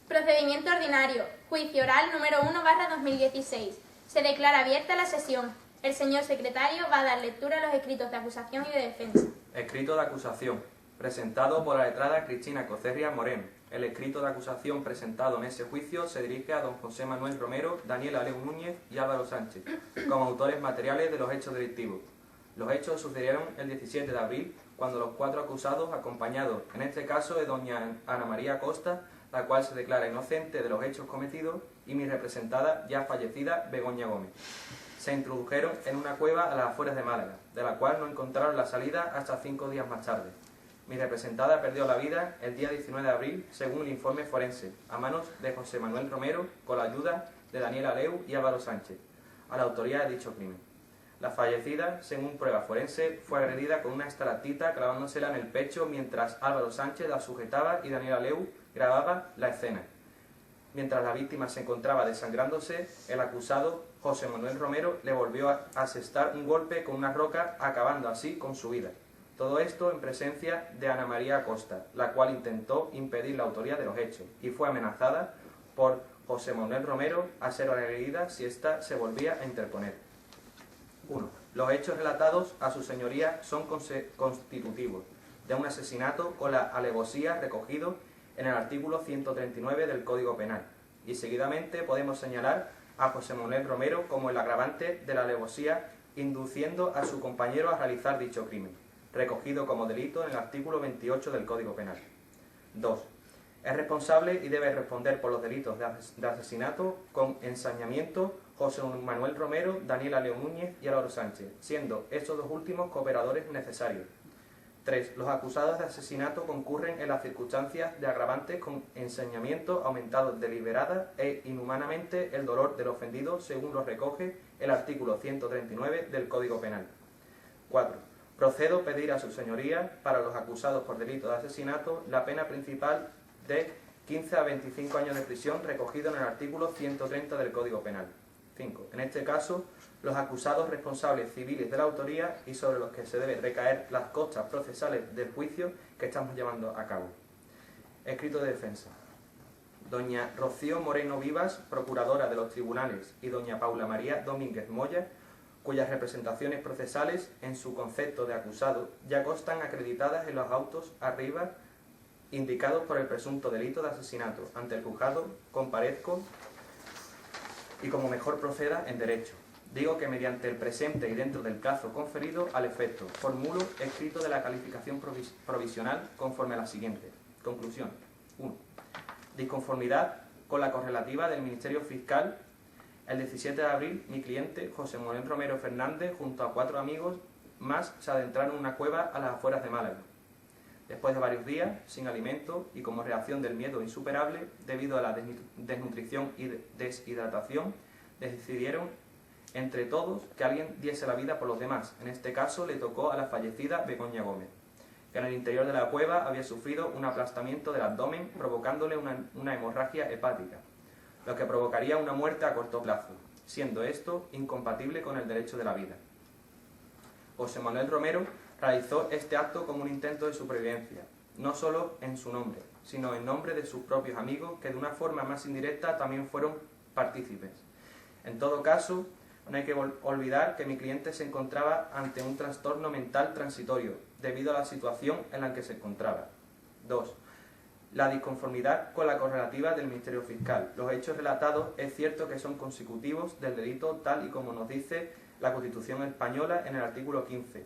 Procedimiento ordinario. Juicio oral número 1/2016. Se declara abierta la sesión. El señor secretario va a dar lectura a los escritos de acusación y de defensa. Escrito de acusación. Presentado por la letrada Cristina Cocerria Moreno. El escrito de acusación presentado en ese juicio se dirige a don José Manuel Romero, Daniel Aleu Núñez y Álvaro Sánchez, como autores materiales de los hechos delictivos. Los hechos sucedieron el 17 de abril, cuando los cuatro acusados, acompañados en este caso de doña Ana María Costa, la cual se declara inocente de los hechos cometidos, y mi representada, ya fallecida, Begoña Gómez, se introdujeron en una cueva a las afueras de Málaga, de la cual no encontraron la salida hasta 5 días más tarde. Mi representada perdió la vida el día 19 de abril, según el informe forense, a manos de José Manuel Romero, con la ayuda de Daniel Aleu y Álvaro Sánchez, a la autoría de dicho crimen. La fallecida, según prueba forense, fue agredida con una estalactita clavándosela en el pecho mientras Álvaro Sánchez la sujetaba y Daniel Aleu grababa la escena. Mientras la víctima se encontraba desangrándose, el acusado, José Manuel Romero, le volvió a asestar un golpe con una roca, acabando así con su vida. Todo esto en presencia de Ana María Costa, la cual intentó impedir la autoría de los hechos y fue amenazada por José Manuel Romero a ser agredida si ésta se volvía a interponer. 1. Los hechos relatados a su señoría son constitutivos de un asesinato con la alevosía recogido en el artículo 139 del Código Penal, y seguidamente podemos señalar a José Manuel Romero como el agravante de la alevosía induciendo a su compañero a realizar dicho crimen, recogido como delito en el artículo 28 del Código Penal. 2. Es responsable y debe responder por los delitos de asesinato con ensañamiento José Manuel Romero, Daniel Aleu Núñez y Álvaro Sánchez, siendo estos dos últimos cooperadores necesarios. 3. Los acusados de asesinato concurren en las circunstancias de agravantes con ensañamiento aumentado deliberada e inhumanamente el dolor del ofendido, según lo recoge el artículo 139 del Código Penal. 4. Procedo pedir a su señoría, para los acusados por delito de asesinato, la pena principal de 15 a 25 años de prisión recogido en el artículo 130 del Código Penal. 5. En este caso, los acusados responsables civiles de la autoría y sobre los que se debe recaer las costas procesales del juicio que estamos llevando a cabo. Escrito de defensa. Doña Rocío Moreno Vivas, procuradora de los tribunales, y doña Paula María Domínguez Moya, cuyas representaciones procesales, en su concepto de acusado, ya constan acreditadas en los autos arriba indicados por el presunto delito de asesinato. Ante el juzgado comparezco y como mejor proceda en derecho. Digo que mediante el presente y dentro del plazo conferido al efecto, formulo escrito de la calificación provisional conforme a la siguiente. Conclusión. 1. Disconformidad con la correlativa del Ministerio Fiscal. El 17 de abril, mi cliente, José Manuel Romero Fernández, junto a 4 amigos más, se adentraron en una cueva a las afueras de Málaga. Después de varios días, sin alimento y como reacción del miedo insuperable, debido a la desnutrición y deshidratación, decidieron entre todos que alguien diese la vida por los demás. En este caso le tocó a la fallecida Begoña Gómez, que en el interior de la cueva había sufrido un aplastamiento del abdomen, provocándole una hemorragia hepática, lo que provocaría una muerte a corto plazo, siendo esto incompatible con el derecho de la vida. José Manuel Romero realizó este acto como un intento de supervivencia, no solo en su nombre, sino en nombre de sus propios amigos, que de una forma más indirecta también fueron partícipes. En todo caso, no hay que olvidar que mi cliente se encontraba ante un trastorno mental transitorio, debido a la situación en la que se encontraba. 2. La disconformidad con la correlativa del Ministerio Fiscal. Los hechos relatados es cierto que son consecutivos del delito tal y como nos dice la Constitución española en el artículo 15,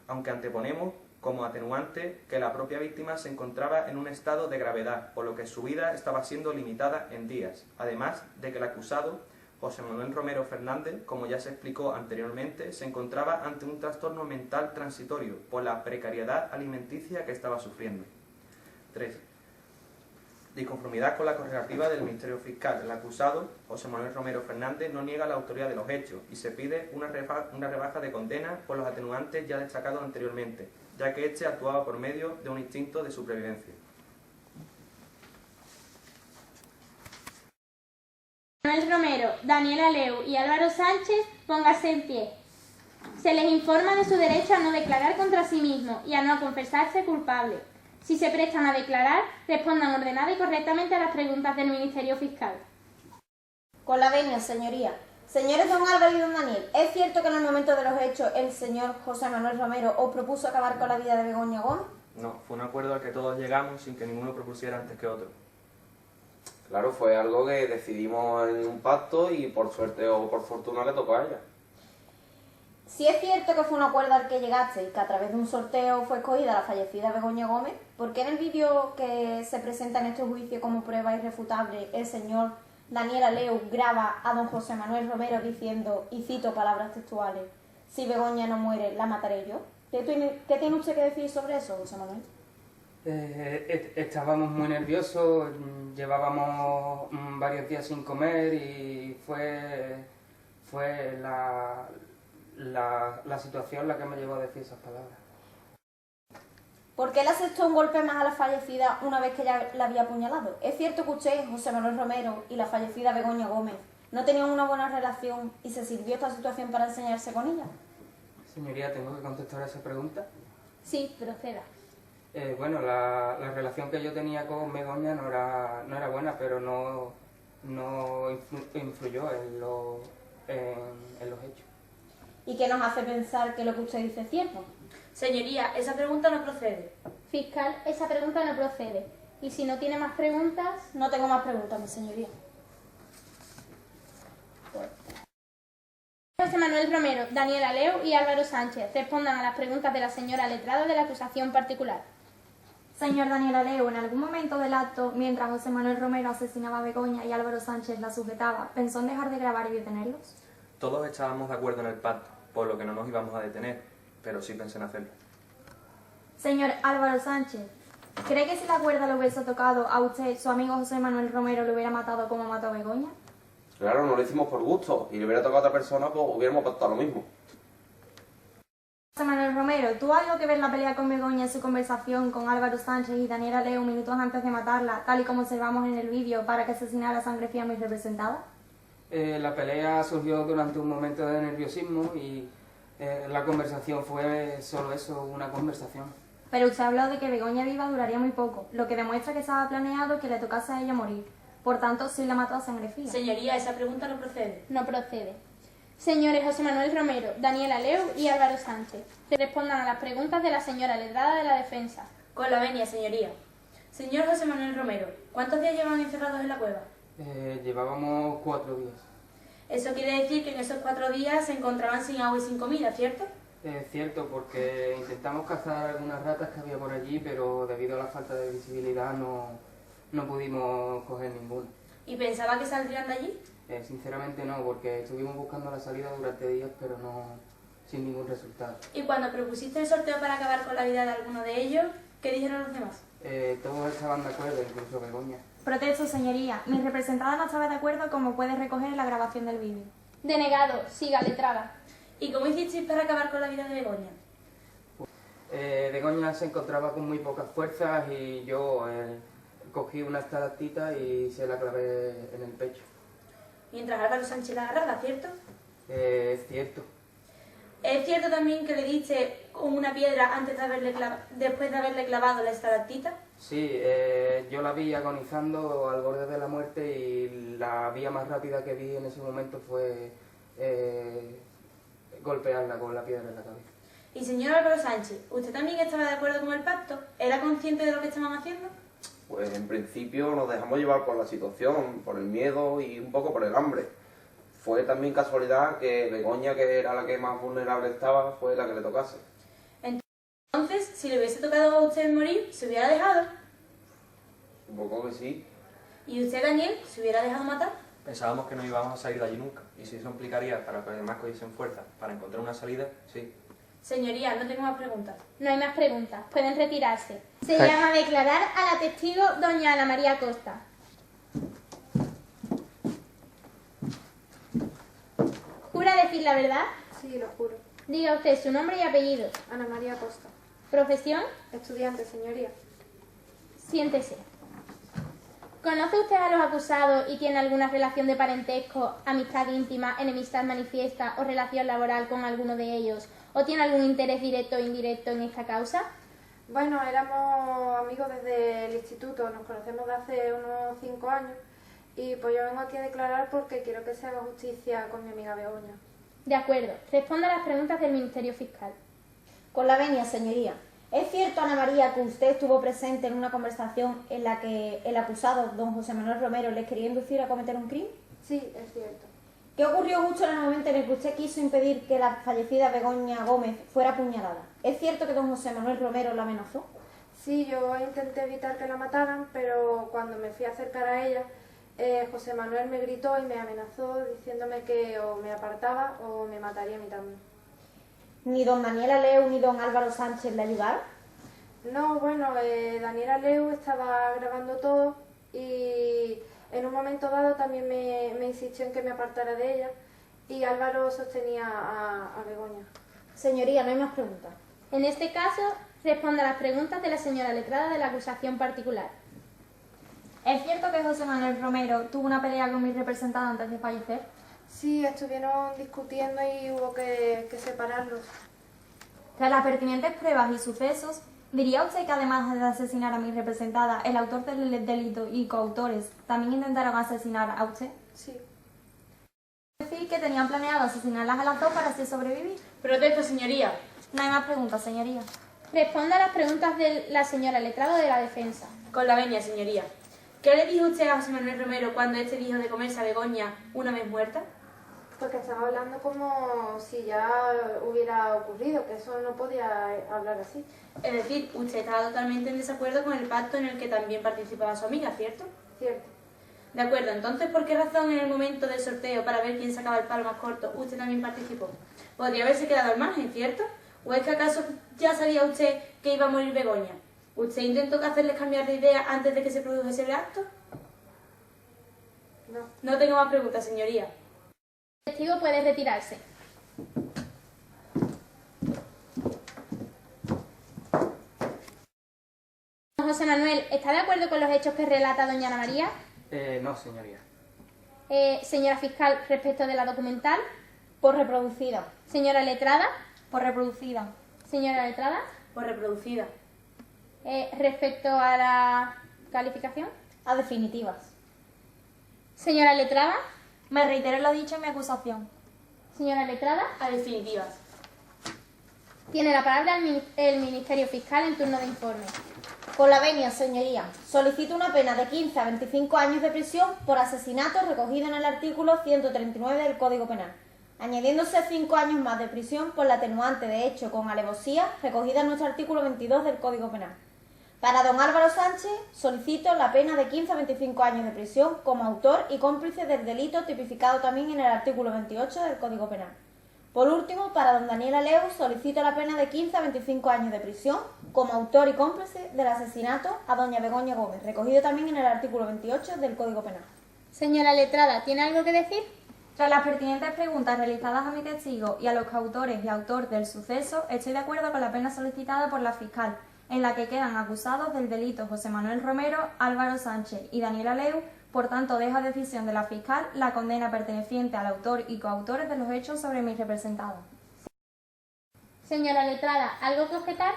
aunque anteponemos como atenuante que la propia víctima se encontraba en un estado de gravedad, por lo que su vida estaba siendo limitada en días, además de que el acusado, José Manuel Romero Fernández, como ya se explicó anteriormente, se encontraba ante un trastorno mental transitorio por la precariedad alimenticia que estaba sufriendo. 3. Disconformidad con la correlativa del Ministerio Fiscal. El acusado, José Manuel Romero Fernández, no niega la autoría de los hechos y se pide una rebaja de condena por los atenuantes ya destacados anteriormente, ya que éste actuaba por medio de un instinto de supervivencia. Manuel Romero, Daniel Aleu y Álvaro Sánchez, póngase en pie. Se les informa de su derecho a no declarar contra sí mismo y a no confesarse culpable. Si se prestan a declarar, respondan ordenada y correctamente a las preguntas del Ministerio Fiscal. Con la venia, señoría. Señores don Álvaro y don Daniel, ¿es cierto que en el momento de los hechos el señor José Manuel Romero os propuso acabar con la vida de Begoña Gómez? No, fue un acuerdo al que todos llegamos sin que ninguno propusiera antes que otro. Claro, fue algo que decidimos en un pacto y por suerte o por fortuna le tocó a ella. Si es cierto que fue un acuerdo al que llegaste y que a través de un sorteo fue escogida la fallecida Begoña Gómez, ¿por qué en el vídeo que se presenta en este juicio como prueba irrefutable el señor Daniel Aleu graba a don José Manuel Romero diciendo, y cito palabras textuales, si Begoña no muere, la mataré yo? ¿Qué tiene usted que decir sobre eso, José Manuel? Estábamos muy nerviosos, llevábamos varios días sin comer y fue la situación la que me llevó a decir esas palabras. ¿Por qué le aceptó un golpe más a la fallecida una vez que ya la había apuñalado? ¿Es cierto que usted, José Manuel Romero, y la fallecida Begoña Gómez no tenían una buena relación y se sirvió esta situación para enseñarse con ella? Señoría, ¿tengo que contestar a esa pregunta? Sí, proceda. Bueno, la relación que yo tenía con Begoña no era buena, pero no influyó en los hechos. ¿Y qué nos hace pensar que lo que usted dice es cierto? Señoría, esa pregunta no procede. Fiscal, esa pregunta no procede. Y si no tiene más preguntas... No tengo más preguntas, mi señoría. José Manuel Romero, Daniel Aleu y Álvaro Sánchez respondan a las preguntas de la señora letrada de la acusación particular. Señor Daniel Aleu, en algún momento del acto, mientras José Manuel Romero asesinaba a Begoña y Álvaro Sánchez la sujetaba, ¿pensó en dejar de grabar y detenerlos? Todos estábamos de acuerdo en el pacto, por lo que no nos íbamos a detener, pero sí pensé en hacerlo. Señor Álvaro Sánchez, ¿cree que si la cuerda lo hubiese tocado a usted, su amigo José Manuel Romero lo hubiera matado como mató a Begoña? Claro, no lo hicimos por gusto. Y le hubiera tocado a otra persona, pues hubiéramos pactado lo mismo. José Manuel Romero, ¿tuvo algo que ver la pelea con Begoña en su conversación con Álvaro Sánchez y Daniel Aleu minutos antes de matarla, tal y como observamos en el vídeo, para que asesinara a sangre fría muy representada? La pelea surgió durante un momento de nerviosismo y la conversación fue solo eso, una conversación. Pero usted habló de que Begoña viva duraría muy poco, lo que demuestra que estaba planeado que le tocase a ella morir. Por tanto, sí la mató a sangre fría. Señoría, esa pregunta no procede. No procede. Señores José Manuel Romero, Daniel Aleu y Álvaro Sánchez, respondan a las preguntas de la señora letrada de la defensa. Con la venia, señoría. Señor José Manuel Romero, ¿cuántos días llevan encerrados en la cueva? Llevábamos 4 días. Eso quiere decir que en esos 4 días se encontraban sin agua y sin comida, ¿cierto? Es cierto, porque intentamos cazar algunas ratas que había por allí, pero debido a la falta de visibilidad no pudimos coger ninguna. ¿Y pensaba que saldrían de allí? Sinceramente no, porque estuvimos buscando la salida durante días, pero sin ningún resultado. ¿Y cuando propusiste el sorteo para acabar con la vida de alguno de ellos, qué dijeron los demás? Todos estaban de acuerdo, incluso Begoña. Protesto, señoría. Mi representada no estaba de acuerdo, como puede recoger en la grabación del vídeo. Denegado, siga letrada. ¿Y cómo hicisteis para acabar con la vida de Begoña? Begoña se encontraba con muy pocas fuerzas y yo cogí una estalactita y se la clavé en el pecho. Mientras Álvaro Sánchez la agarraba, ¿cierto? Es cierto. ¿Es cierto también que le diste con una piedra después de haberle clavado la estalactita? Sí, yo la vi agonizando al borde de la muerte y la vía más rápida que vi en ese momento fue golpearla con la piedra en la cabeza. Y señor Álvaro Sánchez, ¿usted también estaba de acuerdo con el pacto? ¿Era consciente de lo que estaban haciendo? Pues en principio nos dejamos llevar por la situación, por el miedo y un poco por el hambre. Fue también casualidad que Begoña, que era la que más vulnerable estaba, fue la que le tocase. Entonces, si le hubiese tocado a usted morir, ¿se hubiera dejado? Un poco que sí. ¿Y usted, Daniel, se hubiera dejado matar? Pensábamos que no íbamos a salir de allí nunca, y si eso implicaría para que los demás cogiesen fuerza para encontrar una salida, sí. Señoría, no tengo más preguntas. No hay más preguntas, pueden retirarse. Se llama a declarar a la testigo doña Ana María Costa. ¿Jura decir la verdad? Sí, lo juro. Diga usted su nombre y apellido. Ana María Costa. ¿Profesión? Estudiante, señoría. Siéntese. ¿Conoce usted a los acusados y tiene alguna relación de parentesco, amistad íntima, enemistad manifiesta o relación laboral con alguno de ellos? ¿O tiene algún interés directo o indirecto en esta causa? Bueno, éramos amigos desde el instituto, nos conocemos de hace unos 5 años y pues yo vengo aquí a declarar porque quiero que se haga justicia con mi amiga Begoña. De acuerdo. Responda a las preguntas del Ministerio Fiscal. Con la venia, señoría. ¿Es cierto, Ana María, que usted estuvo presente en una conversación en la que el acusado, don José Manuel Romero, les quería inducir a cometer un crimen? Sí, es cierto. ¿Qué ocurrió justo en el momento en el que usted quiso impedir que la fallecida Begoña Gómez fuera apuñalada? ¿Es cierto que don José Manuel Romero la amenazó? Sí, yo intenté evitar que la mataran, pero cuando me fui a acercar a ella, José Manuel me gritó y me amenazó diciéndome que o me apartaba o me mataría a mí también. ¿Ni don Daniel Aleu ni don Álvaro Sánchez le ayudaron? No, bueno, Daniel Aleu estaba grabando todo y en un momento dado también me insistió en que me apartara de ella y Álvaro sostenía a Begoña. Señoría, no hay más preguntas. En este caso, responda a las preguntas de la señora letrada de la acusación particular. ¿Es cierto que José Manuel Romero tuvo una pelea con mi representado antes de fallecer? Sí, estuvieron discutiendo y hubo que separarlos. Tras las pertinentes pruebas y sucesos, ¿diría usted que además de asesinar a mi representada, el autor del delito y coautores también intentaron asesinar a usted? Sí. Decir que tenían planeado asesinarlas a las dos para así sobrevivir. Protesto, señoría. No hay más preguntas, señoría. Responda a las preguntas de la señora letrada de la defensa. Con la venia, señoría. ¿Qué le dijo usted a José Manuel Romero cuando éste dijo de comerse a Begoña una vez muerta? Porque estaba hablando como si ya hubiera ocurrido, que eso no podía hablar así. Es decir, usted estaba totalmente en desacuerdo con el pacto en el que también participaba su amiga, ¿cierto? Cierto. De acuerdo, entonces, ¿por qué razón en el momento del sorteo para ver quién sacaba el palo más corto usted también participó? Podría haberse quedado al margen, ¿cierto? ¿O es que acaso ya sabía usted que iba a morir Begoña? ¿Usted intentó hacerles cambiar de idea antes de que se produjese el acto? No. No tengo más preguntas, señoría. El testigo puede retirarse. José Manuel, ¿está de acuerdo con los hechos que relata doña Ana María? No, señoría. Señora fiscal, respecto de la documental. Por reproducida. Señora letrada. Por reproducida. Señora letrada. Por reproducida. Respecto a la calificación. A definitivas. Señora letrada. Me reitero lo dicho en mi acusación. Señora letrada. A definitivas. Tiene la palabra el Ministerio Fiscal en turno de informe. Con la venia, señoría. Solicito una pena de 15 a 25 años de prisión por asesinato recogido en el artículo 139 del Código Penal, añadiéndose 5 años más de prisión por la atenuante de hecho con alevosía recogida en nuestro artículo 22 del Código Penal. Para don Álvaro Sánchez, solicito la pena de 15 a 25 años de prisión como autor y cómplice del delito tipificado también en el artículo 28 del Código Penal. Por último, para don Daniel Aleu, solicito la pena de 15 a 25 años de prisión como autor y cómplice del asesinato a doña Begoña Gómez, recogido también en el artículo 28 del Código Penal. Señora letrada, ¿tiene algo que decir? Tras las pertinentes preguntas realizadas a mi testigo y a los coautores y autor del suceso, estoy de acuerdo con la pena solicitada por la fiscal, en la que quedan acusados del delito José Manuel Romero, Álvaro Sánchez y Daniel Aleu. Por tanto, dejo a decisión de la fiscal la condena perteneciente al autor y coautores de los hechos sobre mi representado. Señora letrada, ¿algo que objetar?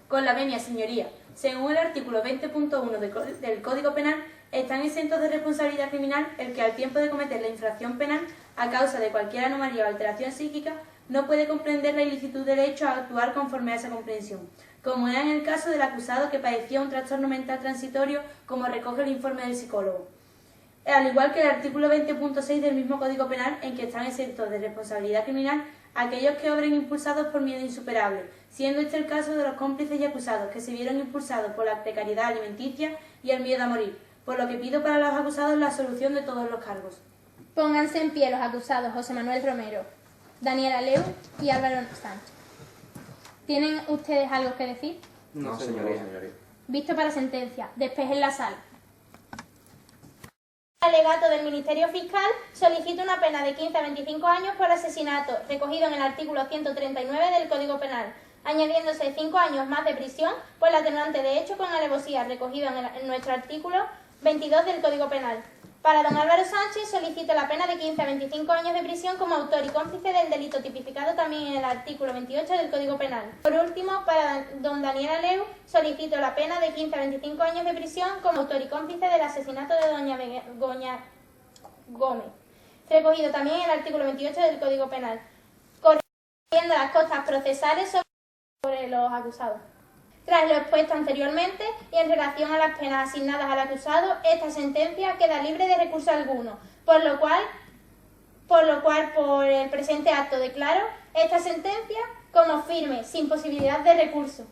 Con la venia, señoría. Según el artículo 20.1 del Código Penal, están exentos de responsabilidad criminal el que al tiempo de cometer la infracción penal, a causa de cualquier anomalía o alteración psíquica, no puede comprender la ilicitud del hecho a actuar conforme a esa comprensión, como era en el caso del acusado que padecía un trastorno mental transitorio, como recoge el informe del psicólogo. Al igual que el artículo 20.6 del mismo Código Penal, en que están exentos de responsabilidad criminal aquellos que obren impulsados por miedo insuperable, siendo este el caso de los cómplices y acusados que se vieron impulsados por la precariedad alimenticia y el miedo a morir, por lo que pido para los acusados la absolución de todos los cargos. Pónganse en pie los acusados José Manuel Romero, Daniel Aleu y Álvaro Sánchez. ¿Tienen ustedes algo que decir? No, señoría. Visto para sentencia. Despejen la sala. El alegato del Ministerio Fiscal solicita una pena de 15 a 25 años por asesinato, recogido en el artículo 139 del Código Penal, añadiéndose 5 años más de prisión por la atenuante de hecho con alevosía, recogido en nuestro artículo 22 del Código Penal. Para don Álvaro Sánchez solicito la pena de 15 a 25 años de prisión como autor y cómplice del delito tipificado también en el artículo 28 del Código Penal. Por último, para don Daniel Aleu solicito la pena de 15 a 25 años de prisión como autor y cómplice del asesinato de doña Begoña Gómez, recogido también en el artículo 28 del Código Penal, corrigiendo las costas procesales sobre los acusados. Tras lo expuesto anteriormente y en relación a las penas asignadas al acusado, esta sentencia queda libre de recurso alguno, por lo cual por el presente acto declaro esta sentencia como firme, sin posibilidad de recurso.